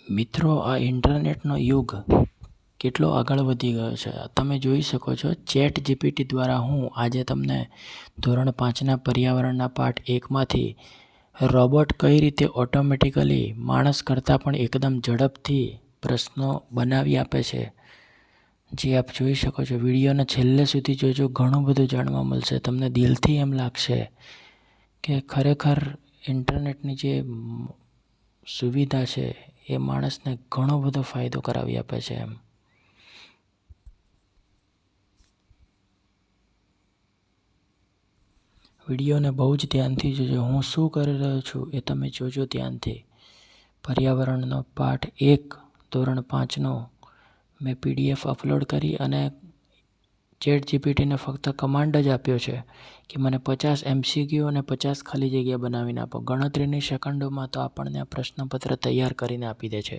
મિત્રો, આ ઇન્ટરનેટનો યુગ કેટલો આગળ વધી ગયો છે. તમે જોઈ શકો છો, ચેટ જીપીટી દ્વારા હું આજે તમને ધોરણ 5ના પર્યાવરણના પાઠ 1માંથી રોબોટ કઈ રીતે ઓટોમેટિકલી માણસ કરતાં પણ એકદમ ઝડપથી પ્રશ્નો બનાવી આપે છે, જે આપ જોઈ શકો છો. વિડીયોને છેલ્લે સુધી જોજો, ઘણું બધું જાણવા મળશે. તમને દિલથી એમ લાગશે કે ખરેખર ઇન્ટરનેટની જે સુવિધા છે એ માણસને ઘણો બધો ફાયદો કરાવી આપે છે એમ. વિડીયોને બહુ જ ધ્યાનથી જોજો. હું શું કરી રહ્યો છું એ તમે જોજો ધ્યાનથી. પર્યાવરણનો પાઠ 1 ધોરણ 5નો મેં PDF અપલોડ કરી અને ચેટ જીપીટીને ફક્ત કમાન્ડ જ આપ્યો છે કે મને 50 MCQ અને 50 ખાલી જગ્યા બનાવીને આપો. ગણતરીની સેકન્ડોમાં તો આપણને આ પ્રશ્નપત્ર તૈયાર કરીને આપી દે છે.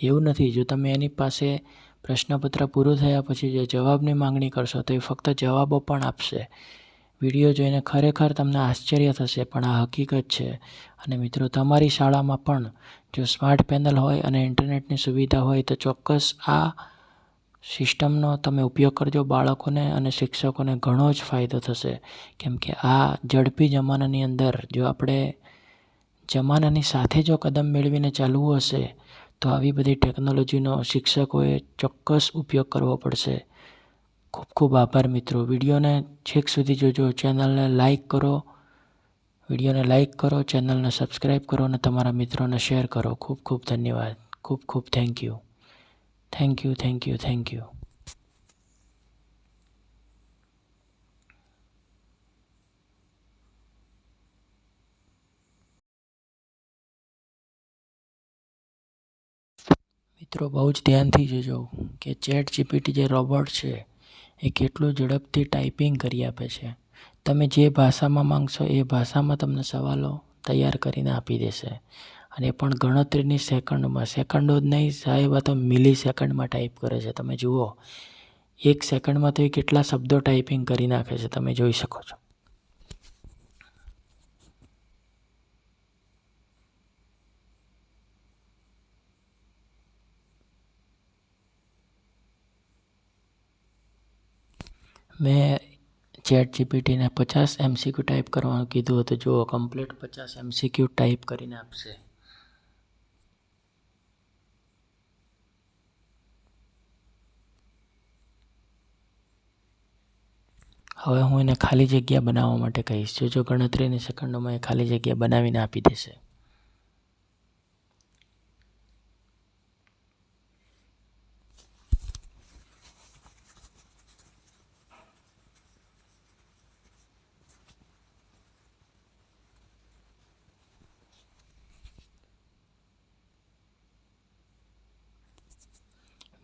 એવું નથી, જો તમે એની પાસે પ્રશ્નપત્ર પૂરું થયા પછી જે જવાબની માંગણી કરશો તો એ ફક્ત જવાબો પણ આપશે. વિડીયો જોઈને ખરેખર તમને આશ્ચર્ય થશે, પણ આ હકીકત છે. અને મિત્રો, તમારી શાળામાં પણ જો સ્માર્ટ પેનલ હોય અને ઇન્ટરનેટની સુવિધા હોય તો ચોક્કસ આ સિસ્ટમનો તમે ઉપયોગ કરજો. બાળકોને અને શિક્ષકોને ઘણો જ ફાયદો થશે, કેમ કે આ ઝડપી જમાનાની અંદર જો આપણે જમાનાની સાથે જો કદમ મેળવીને ચાલવું હશે તો આવી બધી ટેકનોલોજીનો શિક્ષકોએ ચોક્કસ ઉપયોગ કરવો પડશે. ખૂબ ખૂબ આભાર મિત્રો. વિડીયોને છેક સુધી જોજો. ચેનલને લાઈક કરો, વિડીયોને લાઈક કરો, ચેનલને સબસ્ક્રાઈબ કરો અને તમારા મિત્રોને શેર કરો. ખૂબ ખૂબ ધન્યવાદ. ખૂબ ખૂબ thank you. Thank you, thank you, thank you. મિત્રો, બહુ જ ધ્યાનથી જોજો કે ચેટ જીપીટી જે રોબોટ છે એ કેટલું ઝડપથી ટાઈપિંગ કરી આપે છે. તમે જે ભાષામાં માંગશો એ ભાષામાં તમને સવાલો તૈયાર કરીને આપી દેશે, અને એ પણ ગણતરીની સેકન્ડમાં. સેકન્ડો જ નહીં સાહેબ, આ તો મિલી સેકન્ડમાં ટાઈપ કરે છે. તમે જુઓ, 1 સેકન્ડમાં તો એ કેટલા શબ્દો ટાઈપિંગ કરી નાખે છે, તમે જોઈ શકો છો. મેં ચેટ જીપીટીને 50 MCQ ટાઈપ કરવાનું કીધું હતું. જુઓ, કમ્પ્લીટ 50 MCQ ટાઈપ કરીને આપશે. હવે હું એને ખાલી જગ્યા બનાવવા માટે કહીશ. જો ગણતરીની સેકન્ડોમાં એ ખાલી જગ્યા બનાવીને આપી દેશે.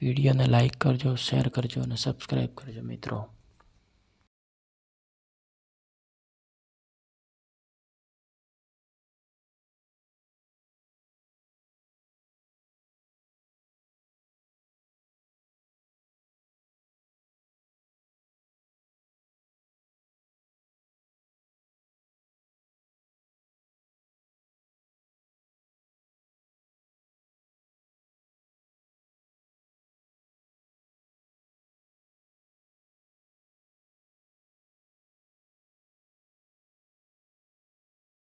વિડીયોને લાઈક કરજો, શેર કરજો અને સબસ્ક્રાઈબ કરજો મિત્રો.